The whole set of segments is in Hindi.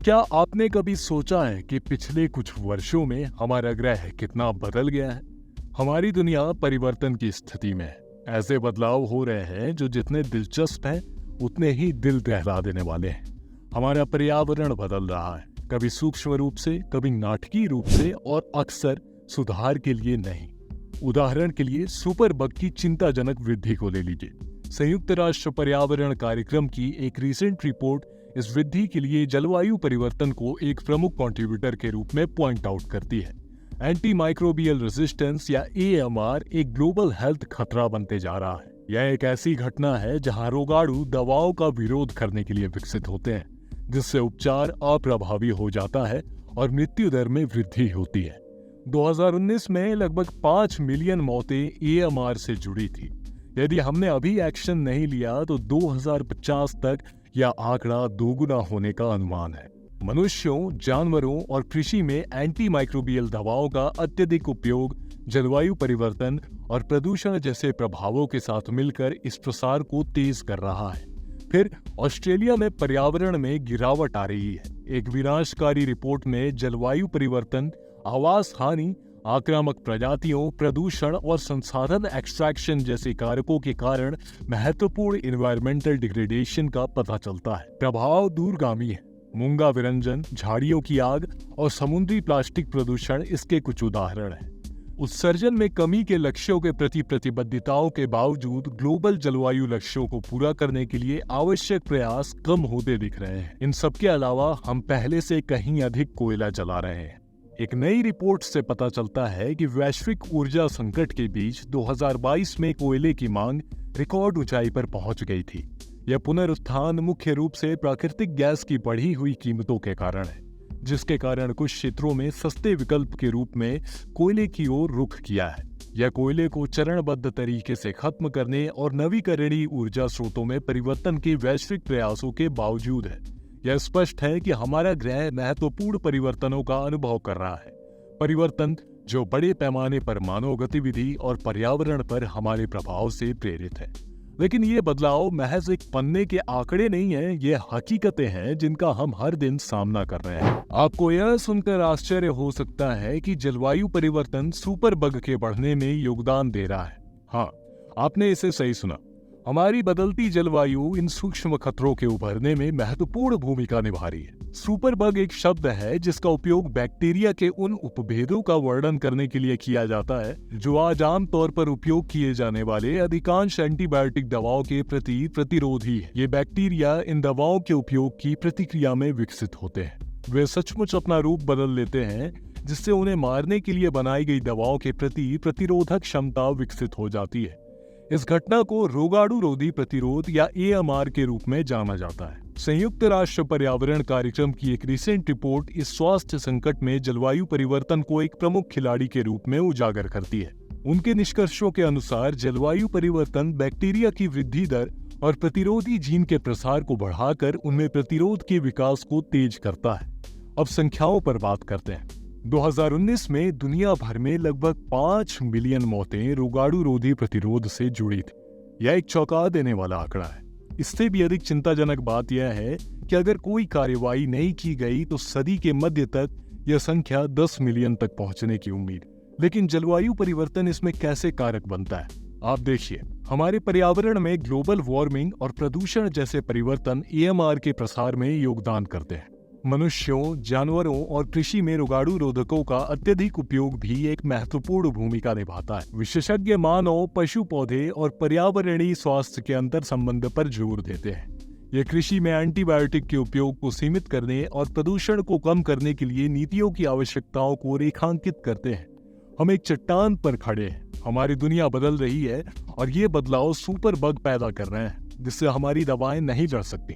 क्या आपने कभी सोचा है कि पिछले कुछ वर्षों में हमारा ग्रह कितना बदल गया है? हमारी दुनिया परिवर्तन की स्थिति में है। ऐसे बदलाव हो रहे हैं जो जितने दिलचस्प हैं उतने ही दिल दहला देने वाले हैं। हमारा पर्यावरण बदल रहा है, कभी सूक्ष्म रूप से, कभी नाटकीय रूप से और अक्सर सुधार के लिए नहीं। उदाहरण के लिए सुपर बग की चिंताजनक वृद्धि को ले लीजिए। संयुक्त राष्ट्र पर्यावरण कार्यक्रम की एक रीसेंट रिपोर्ट इस वृद्धि के लिए जलवायु परिवर्तन को एक प्रमुख कंट्रीब्यूटर के रूप में पॉइंट आउट करती है। एंटी माइक्रोबियल रेजिस्टेंस या AMR एक ग्लोबल हेल्थ खतरा बनते जा रहा है। यह एक ऐसी घटना है जहां रोगाणु दवाओं का विरोध करने के लिए विकसित होते हैं, जिससे उपचार अप्रभावी हो जाता है और मृत्यु दर में वृद्धि होती है। 2019 में लगभग 5 मिलियन मौतें AMR से जुड़ी थी। यदि हमने अभी एक्शन नहीं लिया तो 2050 तक यह आंकड़ा दोगुना होने का अनुमान है। मनुष्यों, जानवरों और कृषि में एंटी माइक्रोबियल दवाओं का अत्यधिक उपयोग जलवायु परिवर्तन और प्रदूषण जैसे प्रभावों के साथ मिलकर इस प्रसार को तेज कर रहा है। फिर ऑस्ट्रेलिया में पर्यावरण में गिरावट आ रही है। एक विनाशकारी रिपोर्ट में जलवायु परिवर्तन, आवास हानि, आक्रामक प्रजातियों, प्रदूषण और संसाधन एक्सट्रैक्शन जैसे कारकों के कारण महत्वपूर्ण इन्वायरमेंटल डिग्रेडेशन का पता चलता है। प्रभाव दूरगामी है। मूंगा विरंजन, झाड़ियों की आग और समुद्री प्लास्टिक प्रदूषण इसके कुछ उदाहरण हैं। उत्सर्जन में कमी के लक्ष्यों के प्रति प्रतिबद्धताओं के बावजूद ग्लोबल जलवायु लक्ष्यों को पूरा करने के लिए आवश्यक प्रयास कम होते दिख रहे हैं। इन सबके अलावा हम पहले से कहीं अधिक कोयला जला रहे हैं। एक नई रिपोर्ट से पता चलता है कि वैश्विक ऊर्जा संकट के बीच 2022 में कोयले की मांग रिकॉर्ड ऊंचाई पर पहुंच गई थी। यह पुनरुत्थान मुख्य रूप से प्राकृतिक गैस की बढ़ी हुई कीमतों के कारण है, जिसके कारण कुछ क्षेत्रों में सस्ते विकल्प के रूप में कोयले की ओर रुख किया है। यह कोयले को चरणबद्ध तरीके से खत्म करने और नवीकरणीय ऊर्जा स्रोतों में परिवर्तन के वैश्विक प्रयासों के बावजूद है। यह स्पष्ट है कि हमारा ग्रह महत्वपूर्ण परिवर्तनों का अनुभव कर रहा है। परिवर्तन जो बड़े पैमाने पर मानव गतिविधि और पर्यावरण पर हमारे प्रभाव से प्रेरित है। लेकिन ये बदलाव महज एक पन्ने के आंकड़े नहीं है, ये हकीकतें हैं जिनका हम हर दिन सामना कर रहे हैं। आपको यह सुनकर आश्चर्य हो सकता है कि जलवायु परिवर्तन सुपर बग के बढ़ने में योगदान दे रहा है। हाँ, आपने इसे सही सुना। हमारी बदलती जलवायु इन सूक्ष्म खतरों के उभरने में महत्वपूर्ण भूमिका निभा रही है। सुपर बग एक शब्द है जिसका उपयोग बैक्टीरिया के उन उपभेदों का वर्णन करने के लिए किया जाता है जो आज आम तौर पर उपयोग किए जाने वाले अधिकांश एंटीबायोटिक दवाओं के प्रति प्रतिरोधी है। ये बैक्टीरिया इन दवाओं के उपयोग की प्रतिक्रिया में विकसित होते हैं। वे सचमुच अपना रूप बदल लेते हैं, जिससे उन्हें मारने के लिए बनाई गई दवाओं के प्रति प्रतिरोधक क्षमता विकसित हो जाती है। इस घटना को रोगाणु रोधी प्रतिरोध या AMR के रूप में जाना जाता है। संयुक्त राष्ट्र पर्यावरण कार्यक्रम की एक रिसेंट रिपोर्ट इस स्वास्थ्य संकट में जलवायु परिवर्तन को एक प्रमुख खिलाड़ी के रूप में उजागर करती है। उनके निष्कर्षों के अनुसार जलवायु परिवर्तन बैक्टीरिया की वृद्धि दर और प्रतिरोधी जीन के प्रसार को बढ़ाकर उनमें प्रतिरोध के विकास को तेज करता है। अब संख्याओं पर बात करते हैं। 2019 में दुनिया भर में लगभग 5 मिलियन मौतें रोगाणु रोधी प्रतिरोध से जुड़ी थी। यह एक चौंका देने वाला आंकड़ा है। इससे भी अधिक चिंताजनक बात यह है कि अगर कोई कार्रवाई नहीं की गई तो सदी के मध्य तक यह संख्या 10 मिलियन तक पहुंचने की उम्मीद। लेकिन जलवायु परिवर्तन इसमें कैसे कारक बनता है? आप देखिए, हमारे पर्यावरण में ग्लोबल वार्मिंग और प्रदूषण जैसे परिवर्तन AMR के प्रसार में योगदान करते हैं। मनुष्यों, जानवरों और कृषि में रोगाणु रोधकों का अत्यधिक उपयोग भी एक महत्वपूर्ण भूमिका निभाता है। विशेषज्ञ मानव, पशु, पौधे और पर्यावरणीय स्वास्थ्य के अंतर संबंध पर जोर देते हैं। ये कृषि में एंटीबायोटिक के उपयोग को सीमित करने और प्रदूषण को कम करने के लिए नीतियों की आवश्यकताओं को रेखांकित करते हैं। हम एक चट्टान पर खड़े हैं। हमारी दुनिया बदल रही है और ये बदलाव सुपर बग पैदा कर रहे हैं, जिससे हमारी दवाएं नहीं लड़ सकती।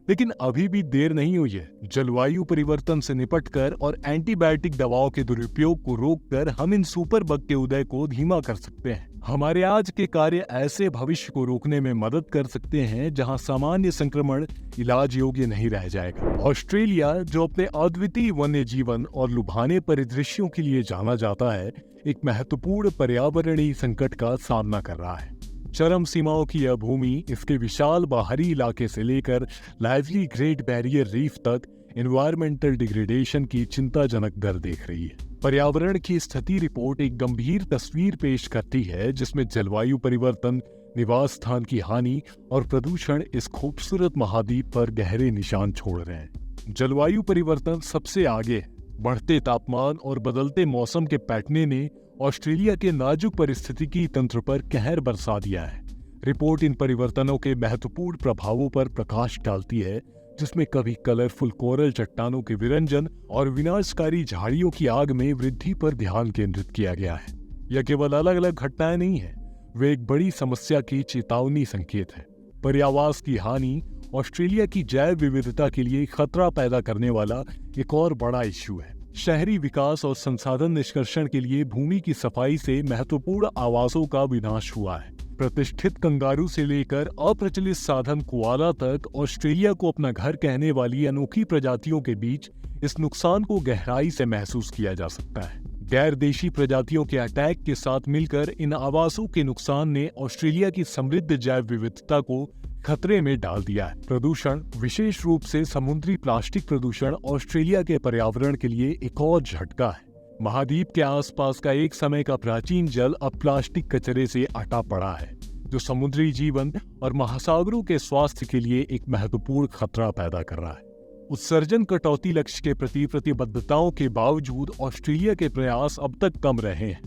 लेकिन अभी भी देर नहीं हुई है। जलवायु परिवर्तन से निपटकर और एंटीबायोटिक दवाओं के दुरुपयोग को रोककर हम इन सुपर बग के उदय को धीमा कर सकते हैं। हमारे आज के कार्य ऐसे भविष्य को रोकने में मदद कर सकते हैं जहां सामान्य संक्रमण इलाज योग्य नहीं रह जाएगा। ऑस्ट्रेलिया, जो अपने अद्वितीय वन्य जीवन और लुभाने परिदृश्यों के लिए जाना जाता है, एक महत्वपूर्ण पर्यावरणीय संकट का सामना कर रहा है। चरम सीमाओं की यह भूमि इसके विशाल बाहरी इलाके से लेकर लाइवली ग्रेट बैरियर रीफ तक एनवायरमेंटल डिग्रेडेशन की चिंताजनक दर देख रही है। पर्यावरण की स्थिति रिपोर्ट एक गंभीर तस्वीर पेश करती है जिसमें जलवायु परिवर्तन, निवास स्थान की हानि और प्रदूषण इस खूबसूरत महाद्वीप पर गहरे निशान छोड़ रहे हैं। जलवायु परिवर्तन सबसे आगे है। बढ़ते तापमान और बदलते मौसम के पैटर्न ने ऑस्ट्रेलिया के नाजुक पारिस्थितिकी तंत्र पर कहर बरसा दिया है। रिपोर्ट इन परिवर्तनों के महत्वपूर्ण प्रभावों पर प्रकाश डालती है, जिसमें कभी कलरफुल कोरल चट्टानों के विरंजन और विनाशकारी झाड़ियों की आग में वृद्धि पर ध्यान केंद्रित किया गया है। यह केवल अलग अलग घटनाएं नहीं है, वे एक बड़ी समस्या की चेतावनी संकेत है। पर्यावास की हानि ऑस्ट्रेलिया की जैव विविधता के लिए खतरा पैदा करने वाला एक और बड़ा इश्यू है। शहरी विकास और संसाधन निष्कर्षण के लिए भूमि की सफाई से महत्वपूर्ण आवासों का विनाश हुआ है। प्रतिष्ठित कंगारू से लेकर अप्रचलित साधन कोआला तक ऑस्ट्रेलिया को अपना घर कहने वाली अनोखी प्रजातियों के बीच इस नुकसान को गहराई से महसूस किया जा सकता है। गैर देशी प्रजातियों के अटैक के साथ मिलकर इन आवासों के नुकसान ने ऑस्ट्रेलिया की समृद्ध जैव विविधता को खतरे में डाल दिया है। प्रदूषण, विशेष रूप से समुद्री प्लास्टिक प्रदूषण, ऑस्ट्रेलिया के पर्यावरण के लिए एक और झटका है। महाद्वीप के आसपास का एक समय का प्राचीन जल अब प्लास्टिक कचरे से अटा पड़ा है, जो समुद्री जीवन और महासागरों के स्वास्थ्य के लिए एक महत्वपूर्ण खतरा पैदा कर रहा है। उत्सर्जन कटौती लक्ष्य के प्रति प्रतिबद्धताओं के बावजूद ऑस्ट्रेलिया के प्रयास अब तक कम रहे हैं।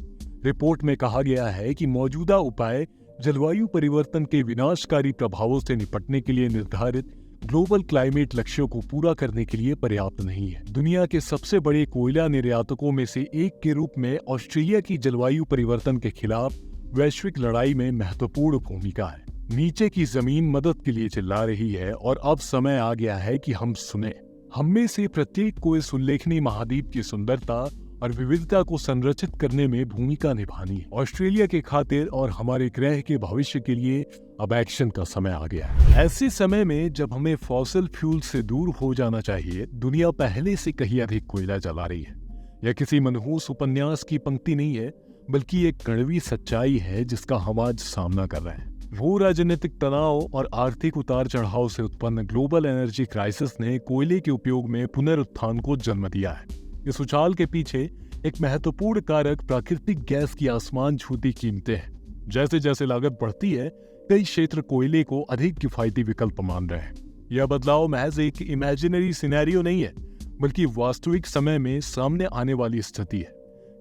रिपोर्ट में कहा गया है कि मौजूदा उपाय जलवायु परिवर्तन के विनाशकारी प्रभावों से निपटने के लिए निर्धारित ग्लोबल क्लाइमेट लक्ष्यों को पूरा करने के लिए पर्याप्त नहीं है। दुनिया के सबसे बड़े कोयला निर्यातकों में से एक के रूप में ऑस्ट्रेलिया की जलवायु परिवर्तन के खिलाफ वैश्विक लड़ाई में महत्वपूर्ण भूमिका है। नीचे की जमीन मदद के लिए चिल्ला रही है और अब समय आ गया है कि हम सुने। हम में से प्रत्येक को इस उल्लेखनीय महाद्वीप की सुंदरता और विविधता को संरक्षित करने में भूमिका निभानी है। ऑस्ट्रेलिया के खातिर और हमारे ग्रह के भविष्य के लिए अब एक्शन का समय आ गया है। ऐसे समय में जब हमें फॉसिल फ्यूल से दूर हो जाना चाहिए, दुनिया पहले से कहीं अधिक कोयला जला रही है। यह किसी मनहूस उपन्यास की पंक्ति नहीं है, बल्कि एक कड़वी सच्चाई है जिसका हम आज सामना कर रहे हैं। भू राजनीतिक तनाव और आर्थिक उतार चढ़ाव से उत्पन्न ग्लोबल एनर्जी क्राइसिस ने कोयले के उपयोग में पुनरुत्थान को जन्म दिया है। इस उछाल के पीछे एक महत्वपूर्ण कारक प्राकृतिक गैस की आसमान छूती कीमतें हैं। जैसे जैसे लागत बढ़ती है, कई क्षेत्र कोयले को अधिक किफायती विकल्प मान रहे हैं। यह बदलाव महज एक इमेजिनरी सिनेरियो नहीं है, बल्कि वास्तविक समय में सामने आने वाली स्थिति है,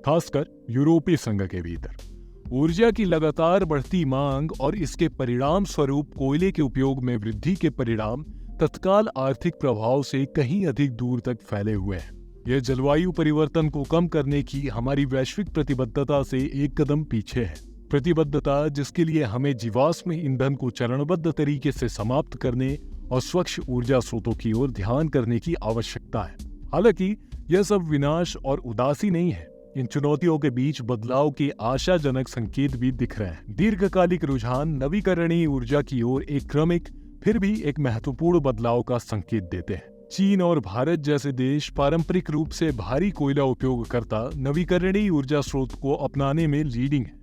खासकर यूरोपीय संघ के भीतर। ऊर्जा की लगातार बढ़ती मांग और इसके परिणाम स्वरूप कोयले के उपयोग में वृद्धि के परिणाम तत्काल आर्थिक प्रभाव से कहीं अधिक दूर तक फैले हुए हैं। यह जलवायु परिवर्तन को कम करने की हमारी वैश्विक प्रतिबद्धता से एक कदम पीछे है। प्रतिबद्धता जिसके लिए हमें जीवाश्म ईंधन को चरणबद्ध तरीके से समाप्त करने और स्वच्छ ऊर्जा स्रोतों की ओर ध्यान करने की आवश्यकता है। हालांकि यह सब विनाश और उदासी नहीं है। इन चुनौतियों के बीच बदलाव के आशाजनक संकेत भी दिख रहे हैं। दीर्घकालिक रुझान नवीकरणीय ऊर्जा की ओर एक क्रमिक फिर भी एक महत्वपूर्ण बदलाव का संकेत देते हैं। चीन और भारत जैसे देश पारंपरिक रूप से भारी कोयला उपयोगकर्ता नवीकरणीय ऊर्जा स्रोत को अपनाने में लीडिंग है,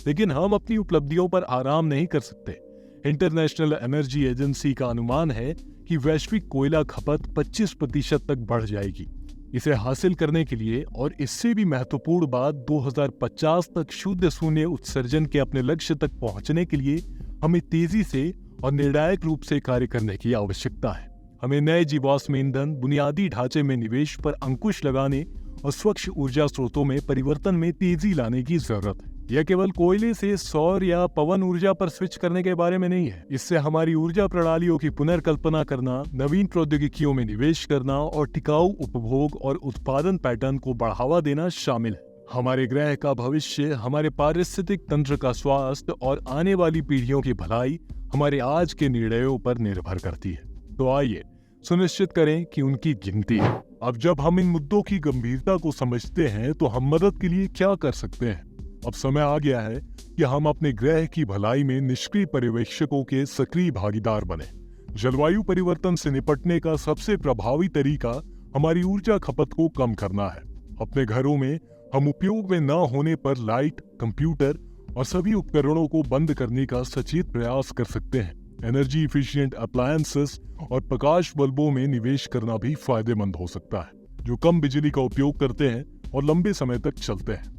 लेकिन हम अपनी उपलब्धियों पर आराम नहीं कर सकते। इंटरनेशनल एनर्जी एजेंसी का अनुमान है कि वैश्विक कोयला खपत 25% तक बढ़ जाएगी। इसे हासिल करने के लिए और इससे भी महत्वपूर्ण बात 2050 तक शुद्ध शून्य उत्सर्जन के अपने लक्ष्य तक पहुंचने के लिए हमें तेजी से और निर्णायक रूप से कार्य करने की आवश्यकता है। हमें नए जीवाश्म ईंधन, बुनियादी ढांचे में निवेश पर अंकुश लगाने और स्वच्छ ऊर्जा स्रोतों में परिवर्तन में तेजी लाने की जरूरत है। यह केवल कोयले से सौर या पवन ऊर्जा पर स्विच करने के बारे में नहीं है। इससे हमारी ऊर्जा प्रणालियों की पुनर्कल्पना करना, नवीन प्रौद्योगिकियों में निवेश करना और टिकाऊ उपभोग और उत्पादन पैटर्न को बढ़ावा देना शामिल है। हमारे ग्रह का भविष्य, हमारे पारिस्थितिक तंत्र का स्वास्थ्य और आने वाली पीढ़ियों की भलाई हमारे आज के निर्णयों पर निर्भर करती है। तो आइए सुनिश्चित करें कि उनकी गिनती है। अब जब हम इन मुद्दों की गंभीरता को समझते हैं, तो हम मदद के लिए क्या कर सकते हैं? अब समय आ गया है कि हम अपने ग्रह की भलाई में निष्क्रिय पर्यवेक्षकों के सक्रिय भागीदार बने। जलवायु परिवर्तन से निपटने का सबसे प्रभावी तरीका हमारी ऊर्जा खपत को कम करना है। अपने घरों में हम उपयोग में न होने पर लाइट, कंप्यूटर और सभी उपकरणों को बंद करने का सचेत प्रयास कर सकते हैं। एनर्जी इफिशिएंट अप्लायंसेस और प्रकाश बल्बों में निवेश करना भी फायदेमंद हो सकता है, जो कम बिजली का उपयोग करते हैं और लंबे समय तक चलते हैं।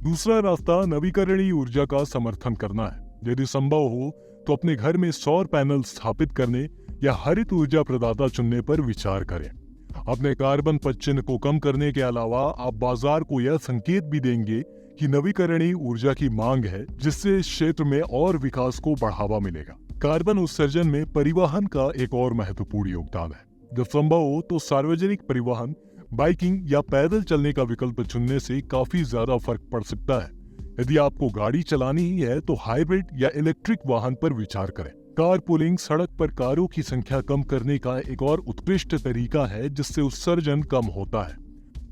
दूसरा रास्ता नवीकरणीय ऊर्जा का समर्थन करना है। यदि संभव हो तो अपने घर में सौर पैनल स्थापित करने या हरित ऊर्जा प्रदाता चुनने पर विचार करें। अपने कार्बन पदचिह्न को कम करने के अलावा आप बाजार को यह संकेत भी देंगे कि नवीकरणीय ऊर्जा की मांग है, जिससे इस क्षेत्र में और विकास को बढ़ावा मिलेगा। कार्बन उत्सर्जन में परिवहन का एक और महत्वपूर्ण योगदान है। जब संभव हो तो सार्वजनिक परिवहन, बाइकिंग या पैदल चलने का विकल्प चुनने से काफी ज्यादा फर्क पड़ सकता है। यदि आपको गाड़ी चलानी ही है तो हाइब्रिड या इलेक्ट्रिक वाहन पर विचार करें। कारपूलिंग सड़क पर कारों की संख्या कम करने का एक और उत्कृष्ट तरीका है, जिससे उत्सर्जन कम होता है।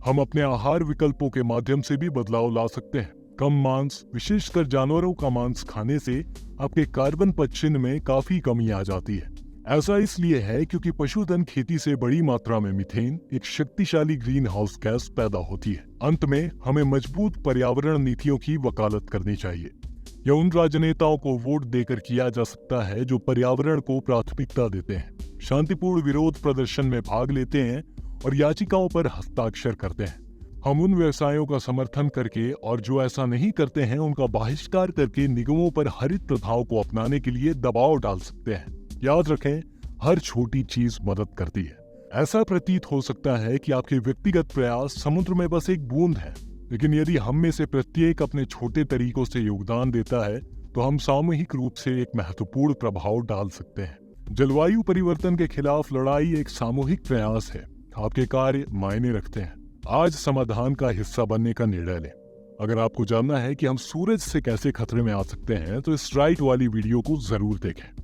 हम अपने आहार विकल्पों के माध्यम से भी बदलाव ला सकते हैं। कम मांस, विशेषकर जानवरों का मांस खाने से आपके कार्बन पदचिह्न में काफी कमी आ जाती है। ऐसा इसलिए है क्योंकि पशुधन खेती से बड़ी मात्रा में मीथेन, एक शक्तिशाली ग्रीन हाउस गैस पैदा होती है। अंत में हमें मजबूत पर्यावरण नीतियों की वकालत करनी चाहिए। यह उन राजनेताओं को वोट देकर किया जा सकता है जो पर्यावरण को प्राथमिकता देते हैं, शांतिपूर्ण विरोध प्रदर्शन में भाग लेते हैं और याचिकाओं पर हस्ताक्षर करते हैं। हम उन व्यवसायों का समर्थन करके और जो ऐसा नहीं करते हैं उनका बहिष्कार करके निगमों पर हरित प्रथाओं को अपनाने के लिए दबाव डाल सकते हैं। याद रखें, हर छोटी चीज मदद करती है। ऐसा प्रतीत हो सकता है कि आपके व्यक्तिगत प्रयास समुद्र में बस एक बूंद है, लेकिन यदि हम में से प्रत्येक अपने छोटे तरीकों से योगदान देता है तो हम सामूहिक रूप से एक महत्वपूर्ण प्रभाव डाल सकते हैं। जलवायु परिवर्तन के खिलाफ लड़ाई एक सामूहिक प्रयास है। आपके कार्य मायने रखते हैं। आज समाधान का हिस्सा बनने का निर्णय लें। अगर आपको जानना है कि हम सूरज से कैसे खतरे में आ सकते हैं तो इस राइट वाली वीडियो को जरूर देखें।